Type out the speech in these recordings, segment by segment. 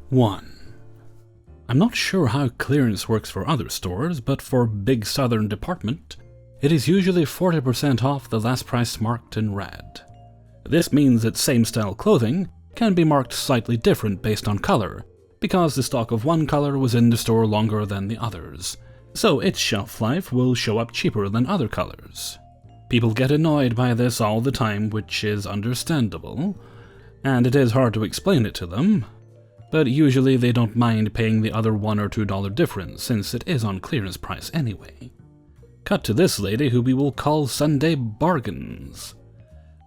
1. I'm not sure how clearance works for other stores, but for Big Southern Department, it is usually 40% off the last price marked in red. This means that same style clothing can be marked slightly different based on color, because the stock of one color was in the store longer than the others, so its shelf life will show up cheaper than other colors. People get annoyed by this all the time, which is understandable, and it is hard to explain it to them, but usually they don't mind paying the other $1 or $2 difference since it is on clearance price anyway. Cut to this lady who we will call Sunday Bargains.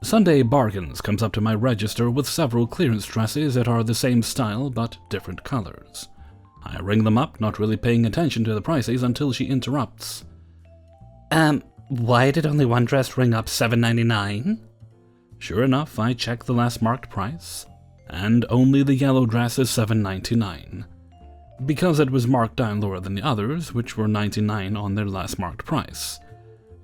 Sunday Bargains comes up to my register with several clearance dresses that are the same style but different colors. I ring them up, not really paying attention to the prices until she interrupts. Why did only one dress ring up $7.99? Sure enough, I check the last marked price, and only the yellow dress is $7.99. Because it was marked down lower than the others, which were $99 on their last marked price.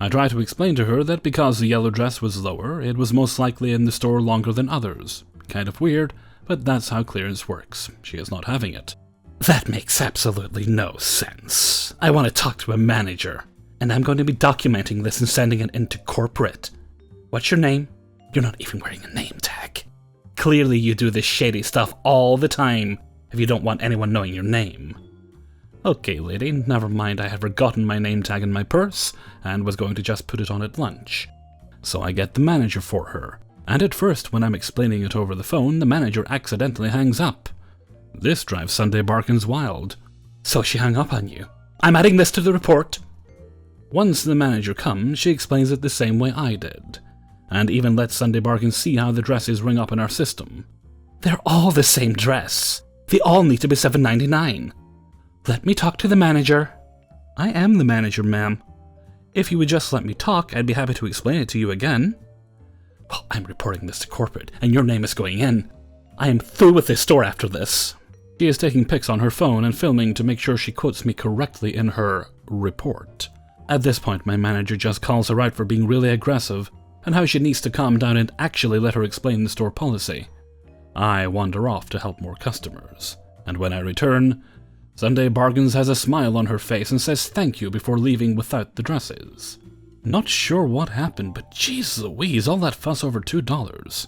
I try to explain to her that because the yellow dress was lower, it was most likely in the store longer than others. Kind of weird, but that's how clearance works. She is not having it. That makes absolutely no sense. I want to talk to a manager, and I'm going to be documenting this and sending it into corporate. What's your name? You're not even wearing a name tag. Clearly you do this shady stuff all the time if you don't want anyone knowing your name. Okay, lady, never mind, I had forgotten my name tag in my purse and was going to just put it on at lunch. So I get the manager for her, and at first when I'm explaining it over the phone, the manager accidentally hangs up. This drives Sunday Bargains wild. So she hung up on you. I'm adding this to the report. Once the manager comes, she explains it the same way I did, and even lets Sunday Bargains see how the dresses ring up in our system. They're all the same dress. They all need to be $7.99. Let me talk to the manager. I am the manager, ma'am. If you would just let me talk, I'd be happy to explain it to you again. Well, I'm reporting this to corporate, and your name is going in. I am through with this store after this. She is taking pics on her phone and filming to make sure she quotes me correctly in her report. At this point, my manager just calls her out for being really aggressive, and how she needs to calm down and actually let her explain the store policy. I wander off to help more customers, and when I return, Sunday Bargains has a smile on her face and says thank you before leaving without the dresses. Not sure what happened, but jeez Louise, all that fuss over $2.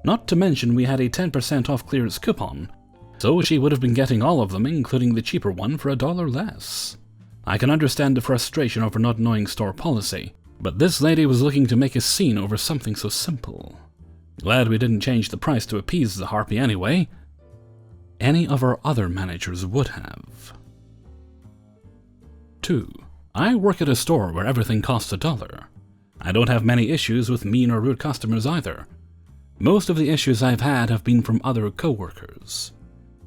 Not to mention we had a 10% off clearance coupon, so she would have been getting all of them, including the cheaper one, for $1 less. I can understand the frustration over not knowing store policy, but this lady was looking to make a scene over something so simple. Glad we didn't change the price to appease the harpy anyway. Any of our other managers would have. 2. I work at a store where everything costs $1. I don't have many issues with mean or rude customers either. Most of the issues I've had have been from other co-workers.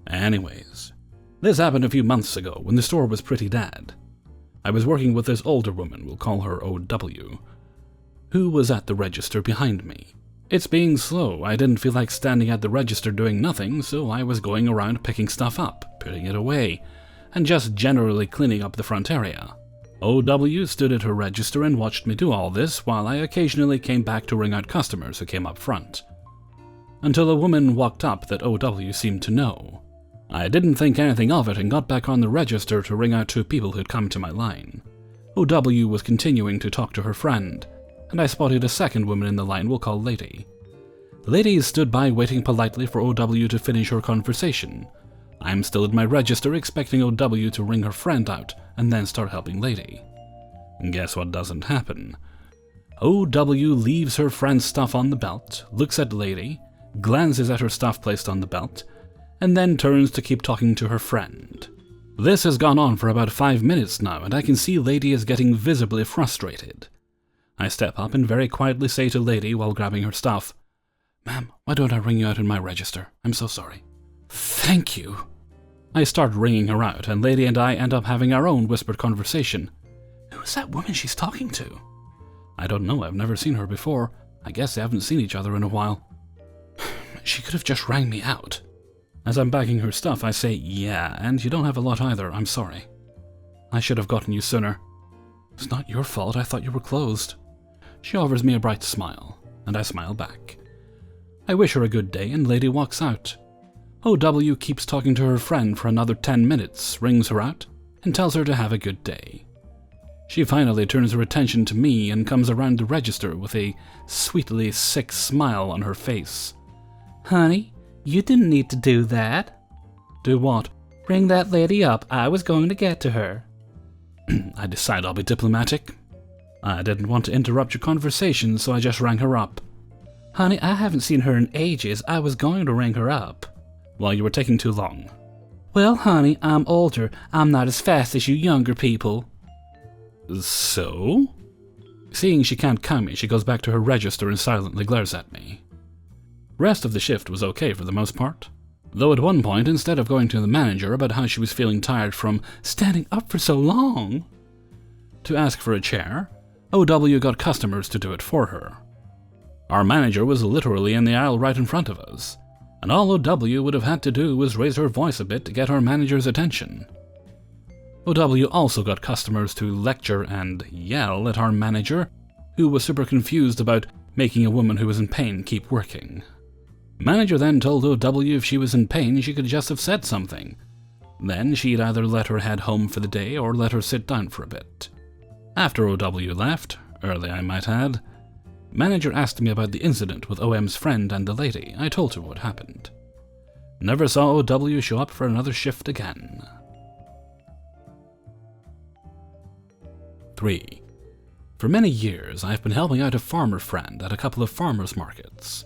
Anyways, this happened a few months ago when the store was pretty dead. I was working with this older woman, we'll call her OW, who was at the register behind me. It's being slow, I didn't feel like standing at the register doing nothing, so I was going around picking stuff up, putting it away, and just generally cleaning up the front area. OW stood at her register and watched me do all this while I occasionally came back to ring out customers who came up front. Until a woman walked up that OW seemed to know. I didn't think anything of it and got back on the register to ring out 2 people who'd come to my line. OW was continuing to talk to her friend, and I spotted a second woman in the line we'll call Lady. Lady stood by waiting politely for OW to finish her conversation. I'm still at my register expecting OW to ring her friend out and then start helping Lady. And guess what doesn't happen? OW leaves her friend's stuff on the belt, looks at Lady, glances at her stuff placed on the belt, and then turns to keep talking to her friend. This has gone on for about 5 minutes now, and I can see Lady is getting visibly frustrated. I step up and very quietly say to Lady while grabbing her stuff, "Ma'am, why don't I ring you out in my register? I'm so sorry." "Thank you." I start ringing her out, and Lady and I end up having our own whispered conversation. Who's that woman she's talking to? I don't know, I've never seen her before. I guess they haven't seen each other in a while. She could have just rang me out. As I'm bagging her stuff, I say, "Yeah, and you don't have a lot either, I'm sorry. I should have gotten you sooner." "It's not your fault, I thought you were closed." She offers me a bright smile, and I smile back. I wish her a good day, and Lady walks out. OW keeps talking to her friend for another 10 minutes, rings her out, and tells her to have a good day. She finally turns her attention to me and comes around the register with a sweetly sick smile on her face. Honey, you didn't need to do that. Do what? Ring that lady up. I was going to get to her. I decide I'll be diplomatic. I didn't want to interrupt your conversation, so I just rang her up. Honey, I haven't seen her in ages. I was going to ring her up. Well, you were taking too long. Well, honey, I'm older. I'm not as fast as you younger people. So? Seeing she can't count me, she goes back to her register and silently glares at me. Rest of the shift was okay for the most part, though at one point, instead of going to the manager about how she was feeling tired from standing up for so long, to ask for a chair, OW got customers to do it for her. Our manager was literally in the aisle right in front of us, and all OW would have had to do was raise her voice a bit to get our manager's attention. OW also got customers to lecture and yell at our manager, who was super confused about making a woman who was in pain keep working. Manager then told OW if she was in pain she could just have said something. Then she'd either let her head home for the day or let her sit down for a bit. After OW left, early I might add, manager asked me about the incident with OM's friend and the lady. I told her what happened. Never saw OW show up for another shift again. 3. For many years, I've been helping out a farmer friend at a couple of farmers' markets.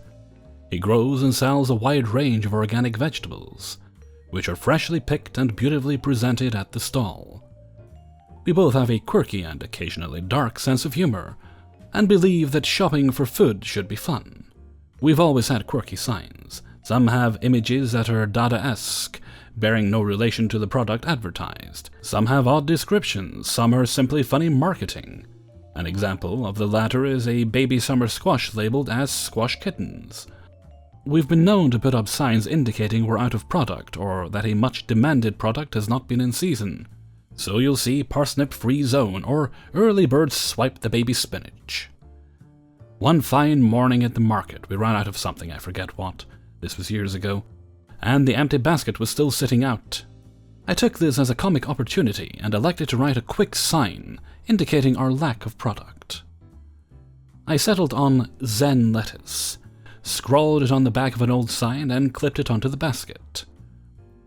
He grows and sells a wide range of organic vegetables, which are freshly picked and beautifully presented at the stall. We both have a quirky and occasionally dark sense of humor, and believe that shopping for food should be fun. We've always had quirky signs. Some have images that are Dada-esque, bearing no relation to the product advertised. Some have odd descriptions, some are simply funny marketing. An example of the latter is a baby summer squash labeled as Squash Kittens. We've been known to put up signs indicating we're out of product, or that a much demanded product has not been in season. So you'll see parsnip free zone, or early birds swipe the baby spinach. One fine morning at the market, we ran out of something, I forget what. This was years ago. And the empty basket was still sitting out. I took this as a comic opportunity and elected to write a quick sign indicating our lack of product. I settled on Zen lettuce, scrawled it on the back of an old sign, and clipped it onto the basket.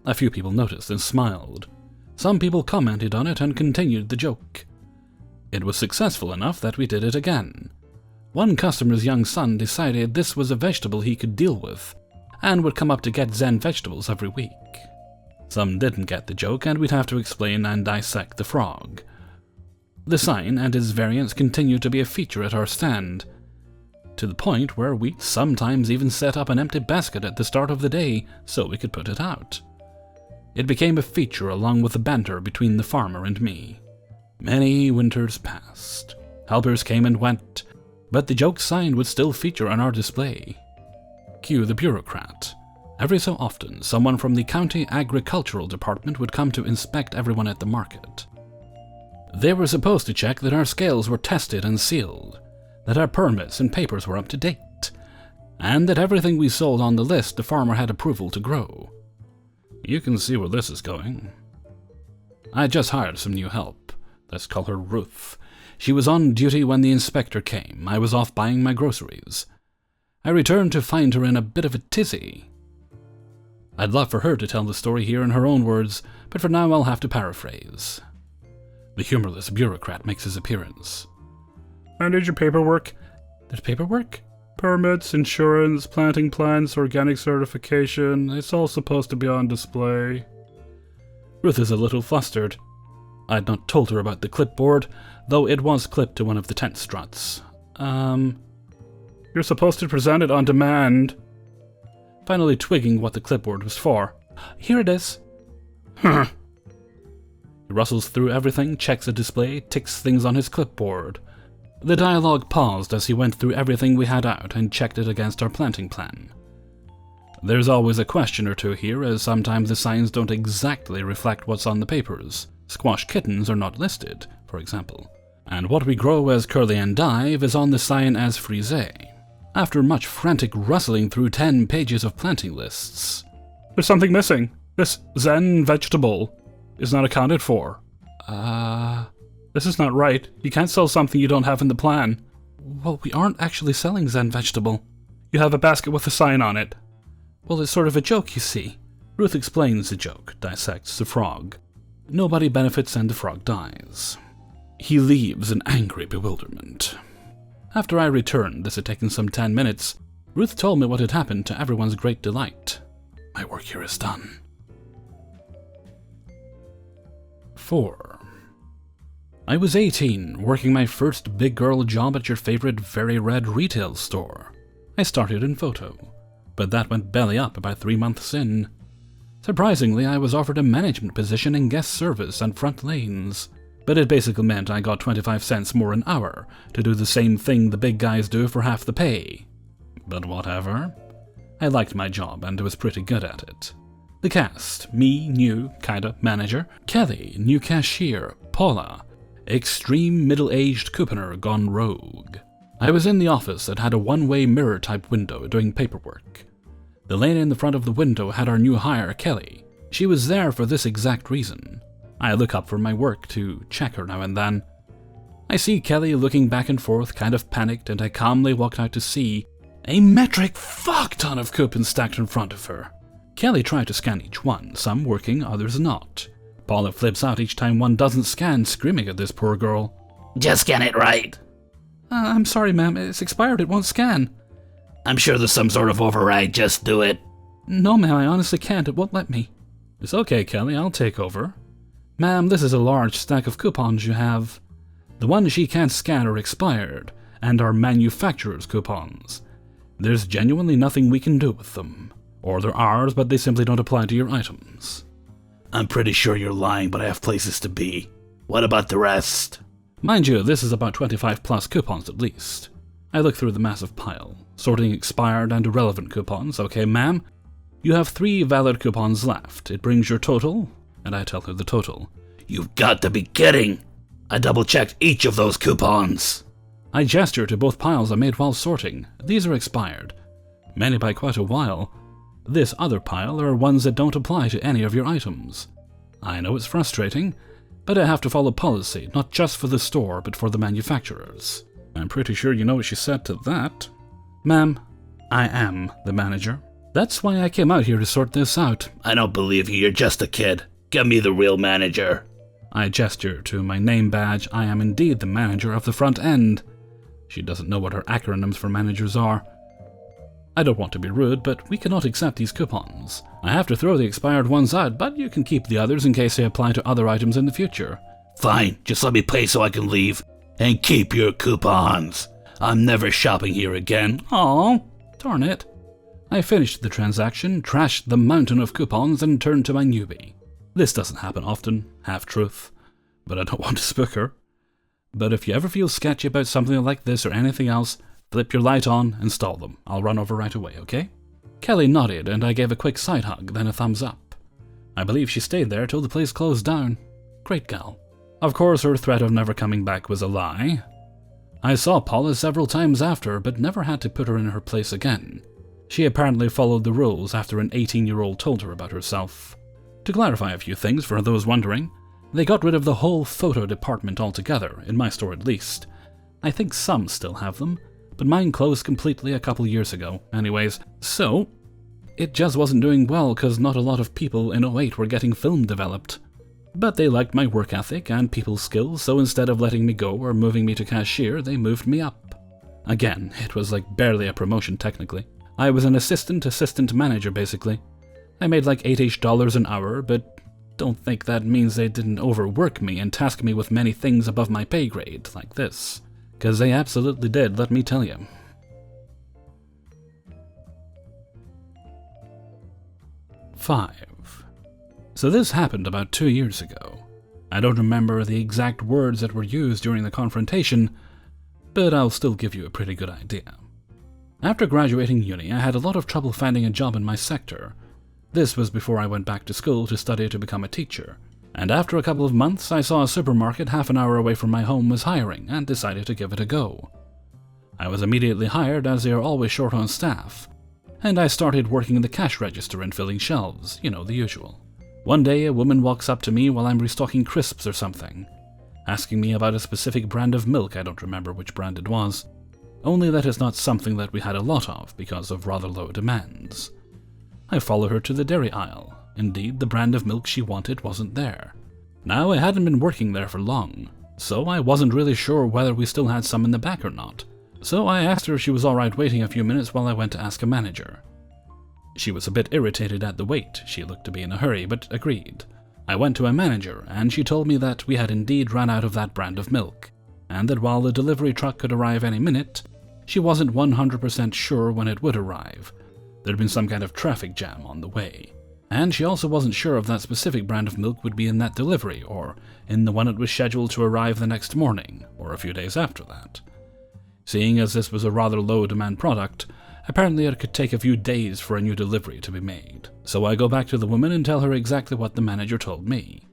A few people noticed and smiled. Some people commented on it and continued the joke. It was successful enough that we did it again. One customer's young son decided this was a vegetable he could deal with, and would come up to get Zen vegetables every week. Some didn't get the joke, and we'd have to explain and dissect the frog. The sign and its variants continued to be a feature at our stand, to the point where we sometimes even set up an empty basket at the start of the day so we could put it out. It became a feature along with the banter between the farmer and me. Many winters passed. Helpers came and went, but the joke sign would still feature on our display. Cue the bureaucrat. Every so often, someone from the county agricultural department would come to inspect everyone at the market. They were supposed to check that our scales were tested and sealed, that our permits and papers were up to date, and that everything we sold on the list the farmer had approval to grow. You can see where this is going. I just hired some new help. Let's call her Ruth. She was on duty when the inspector came. I was off buying my groceries. I returned to find her in a bit of a tizzy. I'd love for her to tell the story here in her own words, but for now I'll have to paraphrase. The humorless bureaucrat makes his appearance. I need your paperwork. There's paperwork? Permits, insurance, planting plans, organic certification. It's all supposed to be on display. Ruth is a little flustered. I'd not told her about the clipboard, though it was clipped to one of the tent struts. You're supposed to present it on demand. Finally twigging what the clipboard was for. Here it is. Huh. He rustles through everything, checks a display, ticks things on his clipboard. The dialogue paused as he went through everything we had out and checked it against our planting plan. There's always a question or two here, as sometimes the signs don't exactly reflect what's on the papers. Squash kittens are not listed, for example. And what we grow as Curly and Dive is on the sign as Frise. After much frantic rustling through 10 pages of planting lists, There's something missing. This Zen vegetable is not accounted for. This is not right. You can't sell something you don't have in the plan. Well, we aren't actually selling Zen vegetable. You have a basket with a sign on it. Well, it's sort of a joke, you see. Ruth explains the joke, dissects the frog. Nobody benefits and the frog dies. He leaves in angry bewilderment. After I returned, this had taken some 10 minutes, Ruth told me what had happened to everyone's great delight. My work here is done. 4. I was 18, working my first big girl job at your favorite very red retail store. I started in photo, but that went belly up about 3 months in. Surprisingly, I was offered a management position in guest service and front lanes, but it basically meant I got 25 cents more an hour to do the same thing the big guys do for half the pay. But whatever. I liked my job and was pretty good at it. The cast: me, new, kinda, manager; Kelly, new cashier; Paula, extreme middle-aged couponer gone rogue. I was in the office that had a one-way mirror-type window doing paperwork. The lady in the front of the window had our new hire, Kelly. She was there for this exact reason. I look up from my work to check her now and then. I see Kelly looking back and forth, kind of panicked, and I calmly walked out to see a metric fuck-ton of coupons stacked in front of her. Kelly tried to scan each one, some working, others not. Paula flips out each time one doesn't scan, screaming at this poor girl. Just scan it right. I'm sorry, ma'am, it's expired, it won't scan. I'm sure there's some sort of override, just do it. No, ma'am, I honestly can't, it won't let me. It's okay, Kelly, I'll take over. Ma'am, this is a large stack of coupons you have. The ones she can't scan are expired, and are manufacturer's coupons. There's genuinely nothing we can do with them. Or they're ours, but they simply don't apply to your items. I'm pretty sure you're lying, but I have places to be. What about the rest? Mind you, this is about 25 plus coupons at least. I look through the massive pile, sorting expired and irrelevant coupons. Okay, ma'am, you have 3 valid coupons left. It brings your total, and I tell her the total. You've got to be kidding! I double-checked each of those coupons. I gesture to both piles I made while sorting. These are expired, many by quite a while. This other pile are ones that don't apply to any of your items. I know it's frustrating, but I have to follow policy, not just for the store, but for the manufacturers. I'm pretty sure you know what she said to that. Ma'am, I am the manager. That's why I came out here to sort this out. I don't believe you, you're just a kid. Give me the real manager. I gesture to my name badge. I am indeed the manager of the front end. She doesn't know what her acronyms for managers are. I don't want to be rude, but we cannot accept these coupons. I have to throw the expired ones out, but you can keep the others in case they apply to other items in the future. Fine, just let me pay so I can leave. And keep your coupons. I'm never shopping here again. Aw, darn it. I finished the transaction, trashed the mountain of coupons, and turned to my newbie. This doesn't happen often, half-truth, but I don't want to spook her. But if you ever feel sketchy about something like this or anything else, flip your light on and stall them. I'll run over right away, okay? Kelly nodded, and I gave a quick side hug, then a thumbs up. I believe she stayed there till the place closed down. Great gal. Of course, her threat of never coming back was a lie. I saw Paula several times after, but never had to put her in her place again. She apparently followed the rules after an 18-year-old told her about herself. To clarify a few things for those wondering, they got rid of the whole photo department altogether, in my store at least. I think some still have them, but mine closed completely a couple years ago, anyways. So, it just wasn't doing well because not a lot of people in '08 were getting film developed. But they liked my work ethic and people skills, so instead of letting me go or moving me to cashier, they moved me up. Again, it was like barely a promotion technically. I was an assistant manager basically. I made like $8-ish an hour, but don't think that means they didn't overwork me and task me with many things above my pay grade, like this. Because they absolutely did, let me tell you. 5. So this happened about 2 years ago. I don't remember the exact words that were used during the confrontation, but I'll still give you a pretty good idea. After graduating uni, I had a lot of trouble finding a job in my sector. This was before I went back to school to study to become a teacher. And after a couple of months, I saw a supermarket half an hour away from my home was hiring and decided to give it a go. I was immediately hired as they are always short on staff. and I started working the cash register and filling shelves, you know, the usual. One day a woman walks up to me while I'm restocking crisps or something, asking me about a specific brand of milk. I don't remember which brand it was, only that it's not something that we had a lot of because of rather low demands. I follow her to the dairy aisle. Indeed, the brand of milk she wanted wasn't there. Now, I hadn't been working there for long, so I wasn't really sure whether we still had some in the back or not. So I asked her if she was alright waiting a few minutes while I went to ask a manager. She was a bit irritated at the wait. She looked to be in a hurry, but agreed. I went to a manager, and she told me that we had indeed run out of that brand of milk, and that while the delivery truck could arrive any minute, she wasn't 100% sure when it would arrive. There'd been some kind of traffic jam on the way. And she also wasn't sure if that specific brand of milk would be in that delivery, or in the one that was scheduled to arrive the next morning, or a few days after that. Seeing as this was a rather low-demand product, apparently it could take a few days for a new delivery to be made. So I go back to the woman and tell her exactly what the manager told me,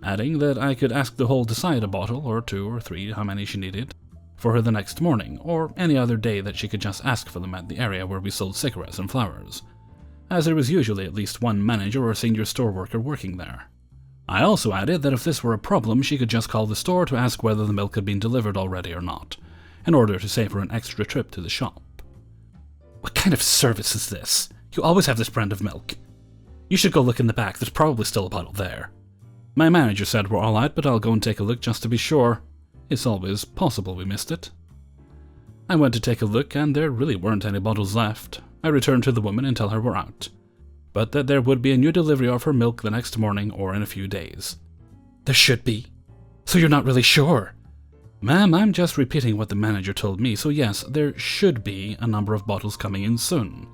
adding that I could ask the whole decide a bottle, or 2 or 3, how many she needed, for her the next morning, or any other day that she could just ask for them at the area where we sold cigarettes and flowers, as there was usually at least one manager or senior store worker working there. I also added that if this were a problem, she could just call the store to ask whether the milk had been delivered already or not, in order to save her an extra trip to the shop. What kind of service is this? You always have this brand of milk. You should go look in the back, there's probably still a bottle there. My manager said we're all out, but I'll go and take a look just to be sure. It's always possible we missed it. I went to take a look, and there really weren't any bottles left. I returned to the woman and tell her we're out, but that there would be a new delivery of her milk the next morning or in a few days. There should be. So you're not really sure? Ma'am, I'm just repeating what the manager told me, so yes, there should be a number of bottles coming in soon.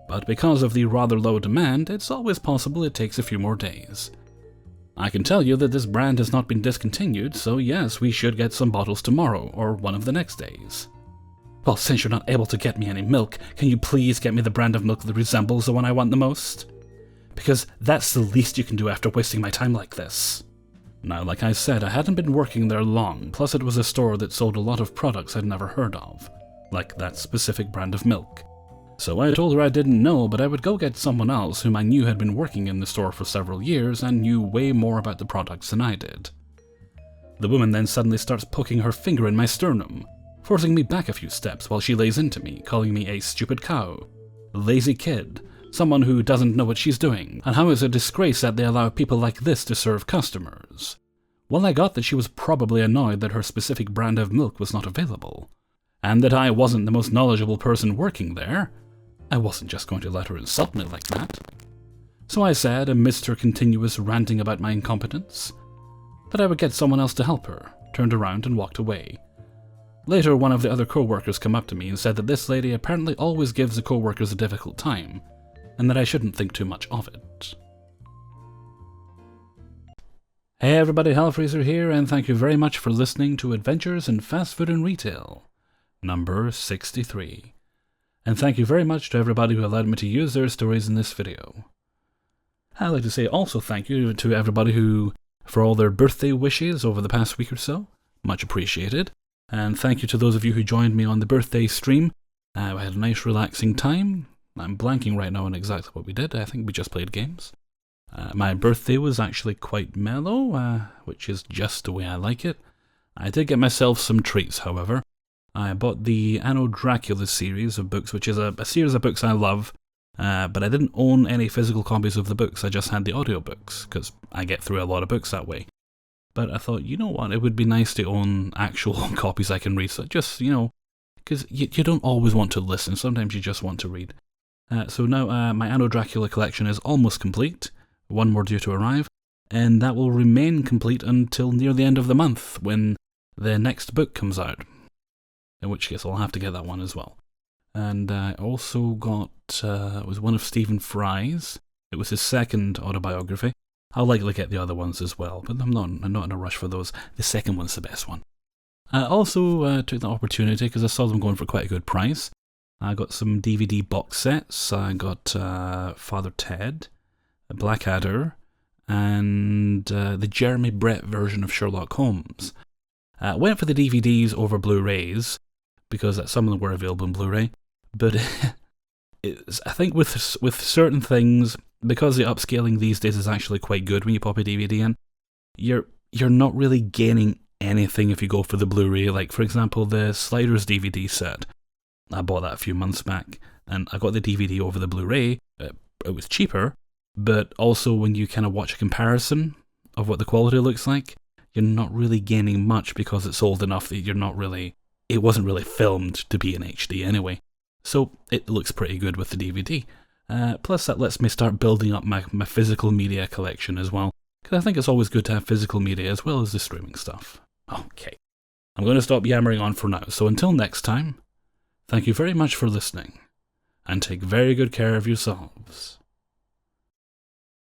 But because of the rather low demand, it's always possible it takes a few more days. I can tell you that this brand has not been discontinued, so yes, we should get some bottles tomorrow or one of the next days. Well, since you're not able to get me any milk, can you please get me the brand of milk that resembles the one I want the most? Because that's the least you can do after wasting my time like this. Now, like I said, I hadn't been working there long, plus it was a store that sold a lot of products I'd never heard of, like that specific brand of milk. So I told her I didn't know, but I would go get someone else whom I knew had been working in the store for several years and knew way more about the products than I did. The woman then suddenly starts poking her finger in my sternum, forcing me back a few steps while she lays into me, calling me a stupid cow, lazy kid, someone who doesn't know what she's doing, and how it's a disgrace that they allow people like this to serve customers. Well, I got that she was probably annoyed that her specific brand of milk was not available, and that I wasn't the most knowledgeable person working there. I wasn't just going to let her insult me like that. So I said, amidst her continuous ranting about my incompetence, that I would get someone else to help her, turned around and walked away. Later, one of the other co-workers came up to me and said that this lady apparently always gives the co-workers a difficult time, and that I shouldn't think too much of it. Hey everybody, Hellfreezer here, and thank you very much for listening to Adventures in Fast Food and Retail, number 63. And thank you very much to everybody who allowed me to use their stories in this video. I'd like to say also thank you to everybody who, for all their birthday wishes over the past week or so. Much appreciated. And thank you to those of you who joined me on the birthday stream. I had a nice relaxing time. I'm blanking right now on exactly what we did. I think we just played games. My birthday was actually quite mellow, which is just the way I like it. I did get myself some treats, however. I bought the Anno Dracula series of books, which is a series of books I love, but I didn't own any physical copies of the books. I just had the audiobooks, because I get through a lot of books that way. But I thought, you know what, it would be nice to own actual copies I can read, so just, you know, because you don't always want to listen, sometimes you just want to read. So now my Anno Dracula collection is almost complete, one more due to arrive, and that will remain complete until near the end of the month, when the next book comes out, in which case I'll have to get that one as well. And I also got, it was one of Stephen Fry's, it was his second autobiography. I'll likely get the other ones as well, but I'm not in a rush for those. The second one's the best one. I also took the opportunity, because I saw them going for quite a good price. I got some DVD box sets. I got Father Ted, Blackadder, and the Jeremy Brett version of Sherlock Holmes. Went for the DVDs over Blu-rays, because some of them were available in Blu-ray, but I think with certain things, because the upscaling these days is actually quite good when you pop a DVD in, you're not really gaining anything if you go for the Blu-ray. Like, for example, the Sliders DVD set. I bought that a few months back, and I got the DVD over the Blu-ray. It was cheaper, but also when you kind of watch a comparison of what the quality looks like, you're not really gaining much because it's old enough that it wasn't really filmed to be in HD anyway. So it looks pretty good with the DVD. Plus that lets me start building up my physical media collection as well, because I think it's always good to have physical media as well as the streaming stuff. Okay, I'm going to stop yammering on for now, so until next time, thank you very much for listening, and take very good care of yourselves.